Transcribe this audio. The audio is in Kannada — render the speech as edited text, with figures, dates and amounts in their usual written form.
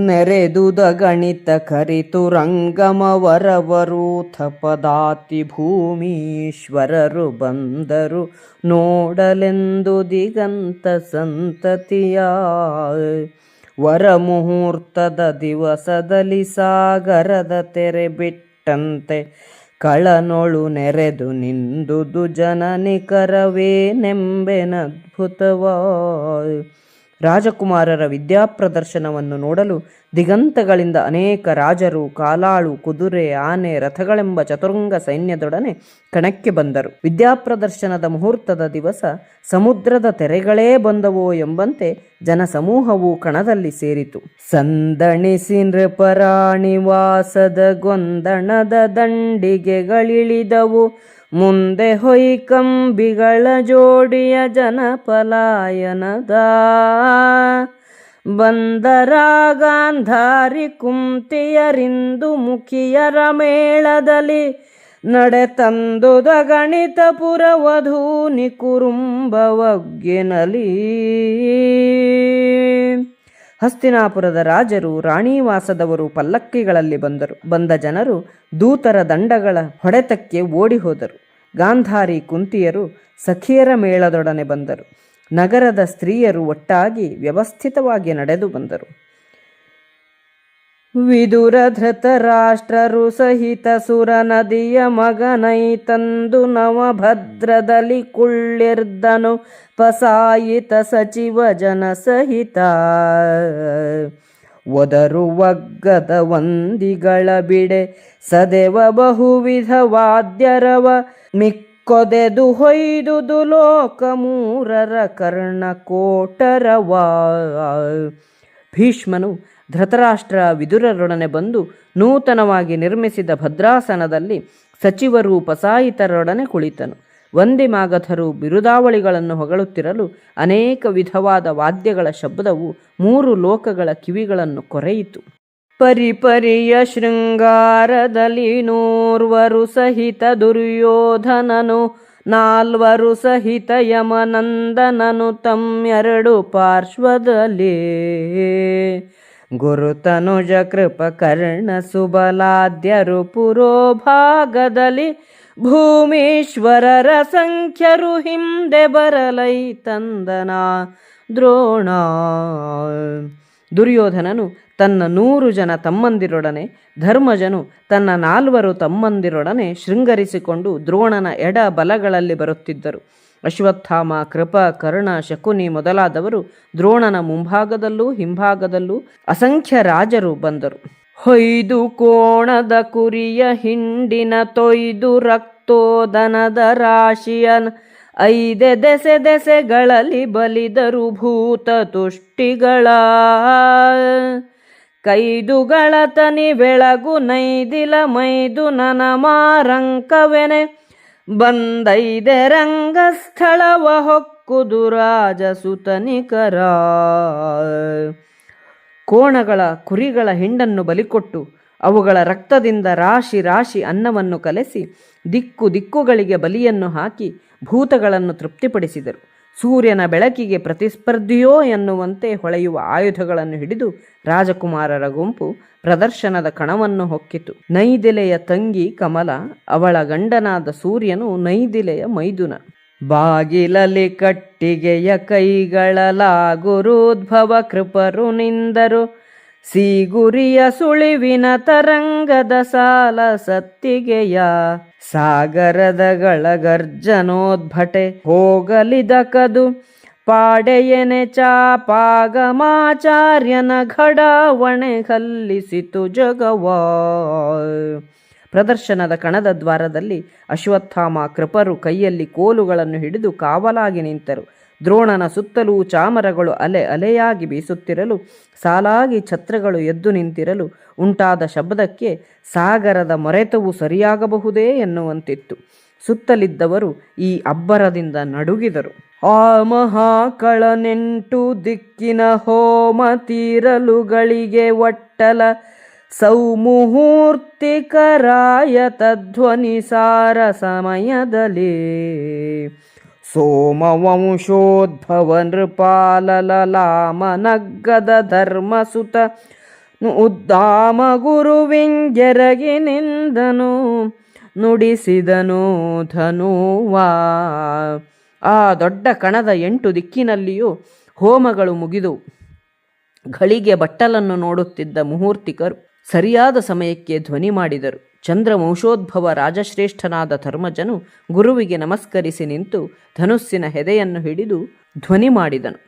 ನೆರೆದುದ ಗಣಿತ ಕರಿತು ರಂಗಮವರವರೂಥ ಪದಾತಿ ಭೂಮೀಶ್ವರರು ಬಂದರು ನೋಡಲೆಂದು ದಿಗಂತ ಸಂತತಿಯ. ವರ ಮುಹೂರ್ತದ ದಿವಸದಲ್ಲಿ ಸಾಗರದ ತೆರೆ ಬಿಟ್ಟಂತೆ ಕಳನೊಳು ನೆರೆದು ನಿಂದುದು ಜನನಿಕರವೇನೆಂಬೆನದ್ಭುತವಾ. ರಾಜಕುಮಾರರ ವಿದ್ಯಾಪ್ರದರ್ಶನವನ್ನು ನೋಡಲು ದಿಗಂತಗಳಿಂದ ಅನೇಕ ರಾಜರು, ಕಾಲಾಳು, ಕುದುರೆ, ಆನೆ, ರಥಗಳೆಂಬ ಚತುರಂಗ ಸೈನ್ಯದೊಡನೆ ಕಣಕ್ಕೆ ಬಂದರು. ವಿದ್ಯಾಪ್ರದರ್ಶನದ ಮುಹೂರ್ತದ ದಿವಸ ಸಮುದ್ರದ ತೆರೆಗಳೇ ಬಂದವೋ ಎಂಬಂತೆ ಜನಸಮೂಹವು ಕಣದಲ್ಲಿ ಸೇರಿತು. ಸಂದಣಿಸಿ ನೃಪರಾಣಿವಾಸದ ಗೊಂದಣದ ದಂಡಿಗೆಗಳಿಳಿದವು. ಮುಂದೆ ಹೊಯ್ಕಂಬಿಗಳ ಜೋಡಿಯ ಜನಪಲಾಯನದ. ಬಂದರ ಗಾಂಧಾರಿ ಕುಂತಿಯರಿಂದು ಮುಖಿಯರ ಮೇಳದಲ್ಲಿ ನಡೆತಂದುದ ಗಣಿತಪುರ ವಧೂನಿ ಕುರುಂಬವಗ್ಗಿನಲಿ. ಹಸ್ತಿನಾಪುರದ ರಾಜರು, ರಾಣಿವಾಸದವರು ಪಲ್ಲಕ್ಕಿಗಳಲ್ಲಿ ಬಂದರು. ಬಂದ ಜನರು ದೂತರ ದಂಡಗಳ ಹೊಡೆತಕ್ಕೆ ಓಡಿ ಹೋದರು. ಗಾಂಧಾರಿ ಕುಂತಿಯರು ಸಖಿಯರ ಮೇಳದೊಡನೆ ಬಂದರು. ನಗರದ ಸ್ತ್ರೀಯರು ಒಟ್ಟಾಗಿ ವ್ಯವಸ್ಥಿತವಾಗಿ ನಡೆದು ಬಂದರು. ವಿದುರ ಧೃತರಾಷ್ಟ್ರರು ಸಹಿತ ಸುರ ನದಿಯ ಮಗನೈ ತಂದು ನವಭದ್ರದಲ್ಲಿ ಕುಳ್ಳಿರ್ದನು ಪಸಾಯಿತ ಸಚಿವ ಜನ ಸಹಿತ. ಒದರುವಗ್ಗದ ವಂದಿಗಳ ಬಿಡೆ ಸದೆವ ಬಹುವಿಧ ವಾದ್ಯರವ ಮಿಕ್ಕೊದೆದು ಹೊಯ್ದುದು ಲೋಕ ಮೂರರ ಕರ್ಣಕೋಟರವಾ. ಭೀಷ್ಮನು ಧೃತರಾಷ್ಟ್ರ ವಿದುರರೊಡನೆ ಬಂದು ನೂತನವಾಗಿ ನಿರ್ಮಿಸಿದ ಭದ್ರಾಸನದಲ್ಲಿ ಸಚಿವರು ಪಸಾಯಿತರೊಡನೆ ಕುಳಿತನು. ವಂದಿಮಾಗಧರು ಬಿರುದಾವಳಿಗಳನ್ನು ಹೊಗಳುತ್ತಿರಲು ಅನೇಕ ವಿಧವಾದ ವಾದ್ಯಗಳ ಶಬ್ದವು 3 ಲೋಕಗಳ ಕಿವಿಗಳನ್ನು ಕೊರೆಯಿತು. ಪರಿಪರಿಯ ಶೃಂಗಾರದಲ್ಲಿ 4 ಸಹಿತ ದುರ್ಯೋಧನನು, 4 ಸಹಿತ ಯಮನಂದನನು ತಮ್ಮೆರಡು ಪಾರ್ಶ್ವದಲ್ಲಿ. ಗುರುತನುಜ ಕೃಪ ಕರ್ಣ ಸುಬಲಾದ್ಯರು ಪುರೋಭಾಗದಲ್ಲಿ, ಭೂಮೀಶ್ವರರ ಸಂಖ್ಯರು ಹಿಂದೆ ಬರಲೈ ತಂದನ ದ್ರೋಣ. ದುರ್ಯೋಧನನು ತನ್ನ 100 ಜನ ತಮ್ಮಂದಿರೊಡನೆ, ಧರ್ಮಜನು ತನ್ನ 4 ತಮ್ಮಂದಿರೊಡನೆ ಶೃಂಗರಿಸಿಕೊಂಡು ದ್ರೋಣನ ಎಡ ಬಲಗಳಲ್ಲಿ ಬರುತ್ತಿದ್ದರು. ಅಶ್ವತ್ಥಾಮ, ಕೃಪ, ಕರ್ಣ, ಶಕುನಿ ಮೊದಲಾದವರು ದ್ರೋಣನ ಮುಂಭಾಗದಲ್ಲೂ ಹಿಂಭಾಗದಲ್ಲೂ ಅಸಂಖ್ಯ ರಾಜರು ಬಂದರು. ಹೊಯ್ದು ಕೋಣದ ಕುರಿಯ ಹಿಂಡಿನ ತೊಯ್ದು ರಕ್ತೋದನದ ರಾಶಿಯನ್ 5 ದೆಸೆ ದೆಸೆಗಳಲ್ಲಿ ಬಲಿದರು ಭೂತ ತುಷ್ಟಿಗಳ. ಕೈದುಗಳ ತನಿ ಬೆಳಗು ನೈದಿಲ ಮೈದು ನನ ಮಾರಂಕವೆನೆ, ಬಂದೈದೆ ರಂಗಸ್ಥಳವ ಹೊಕ್ಕುದು ರಾಜಸುತನಿಕರ. ಕೋಣಗಳ ಕುರಿಗಳ ಹಿಂಡನ್ನು ಬಲಿಕೊಟ್ಟು ಅವುಗಳ ರಕ್ತದಿಂದ ರಾಶಿ ರಾಶಿ ಅನ್ನವನ್ನು ಕಲೆಸಿ ದಿಕ್ಕು ದಿಕ್ಕುಗಳಿಗೆ ಬಲಿಯನ್ನು ಹಾಕಿ ಭೂತಗಳನ್ನು ತೃಪ್ತಿಪಡಿಸಿದರು. ಸೂರ್ಯನ ಬೆಳಕಿಗೆ ಪ್ರತಿಸ್ಪರ್ಧಿಯೋ ಎನ್ನುವಂತೆ ಹೊಳೆಯುವ ಆಯುಧಗಳನ್ನು ಹಿಡಿದು ರಾಜಕುಮಾರರ ಗುಂಪು ಪ್ರದರ್ಶನದ ಕಣವನ್ನು ಹೊಕ್ಕಿತು. ನೈದಿಲೆಯ ತಂಗಿ ಕಮಲ, ಅವಳ ಗಂಡನಾದ ಸೂರ್ಯನು ನೈದಿಲೆಯ ಮೈದುನ. ಬಾಗಿಲಲ್ಲಿ ಕಟ್ಟಿಗೆಯ ಕೈಗಳಲಾಗುರುದ್ಭವ ಕೃಪರು ನಿಂದರು, ಸೀಗುರಿಯ ಸುಳಿವಿನ ತರಂಗದ ಸಾಲ ಸತ್ತಿಗೆಯ. ಸಾಗರದಗಳ ಗರ್ಜನೋದ್ಭಟೆ ಹೋಗಲಿದಕದು, ಪಾಡೆಯನೆ ಚಾಪಾಗಮಾಚಾರ್ಯನ ಘಡಾವಣೆ ಕಲ್ಲಿಸಿತು ಜಗವಾ. ಪ್ರದರ್ಶನದ ಕಣದ ದ್ವಾರದಲ್ಲಿ ಅಶ್ವತ್ಥಾಮ, ಕೃಪರು ಕೈಯಲ್ಲಿ ಕೋಲುಗಳನ್ನು ಹಿಡಿದು ಕಾವಲಾಗಿ ನಿಂತರು. ದ್ರೋಣನ ಸುತ್ತಲೂ ಚಾಮರಗಳು ಅಲೆ ಅಲೆಯಾಗಿ ಬೀಸುತ್ತಿರಲು, ಸಾಲಾಗಿ ಛತ್ರಗಳು ಎದ್ದು ನಿಂತಿರಲು ಉಂಟಾದ ಶಬ್ದಕ್ಕೆ ಸಾಗರದ ಮೊರೆತವು ಸರಿಯಾಗಬಹುದೇ ಎನ್ನುವಂತಿತ್ತು. ಸುತ್ತಲಿದ್ದವರು ಈ ಅಬ್ಬರದಿಂದ ನಡುಗಿದರು. ಆ ಮಹಾಕಳನೆಂಟು ದಿಕ್ಕಿನ ಹೋಮ ತೀರಲುಗಳಿಗೆ ಒಟ್ಟಲ ಸೌಮುಹೂರ್ತಿಕರಾಯ ತಧ್ವನಿ ಸಾರ ಸಮಯದಲ್ಲಿ. ಸೋಮವಂಶೋದ್ಭವ ನೃಪಾಲಲಾಮನಗ್ಗದ ಧರ್ಮಸುತ ಉದ್ದಾಮ ಗುರುವಿಂಗೆರಗಿ ನಿಂದನು ನುಡಿಸಿದನು ಧನುವಾ. ಆ ದೊಡ್ಡ ಕಣದ 8 ದಿಕ್ಕಿನಲ್ಲಿಯೂ ಹೋಮಗಳು ಮುಗಿದು ಘಳಿಗೆ ಬಟ್ಟಲನ್ನು ನೋಡುತ್ತಿದ್ದ ಮುಹೂರ್ತಿಕರು ಸರಿಯಾದ ಸಮಯಕ್ಕೆ ಧ್ವನಿ ಮಾಡಿದರು. ಚಂದ್ರವಂಶೋದ್ಭವ ರಾಜಶ್ರೇಷ್ಠನಾದ ಧರ್ಮಜನು ಗುರುವಿಗೆ ನಮಸ್ಕರಿಸಿ ನಿಂತು ಧನುಸ್ಸಿನ ಹೆದೆಯನ್ನು ಹಿಡಿದು ಧ್ವನಿ ಮಾಡಿದನು.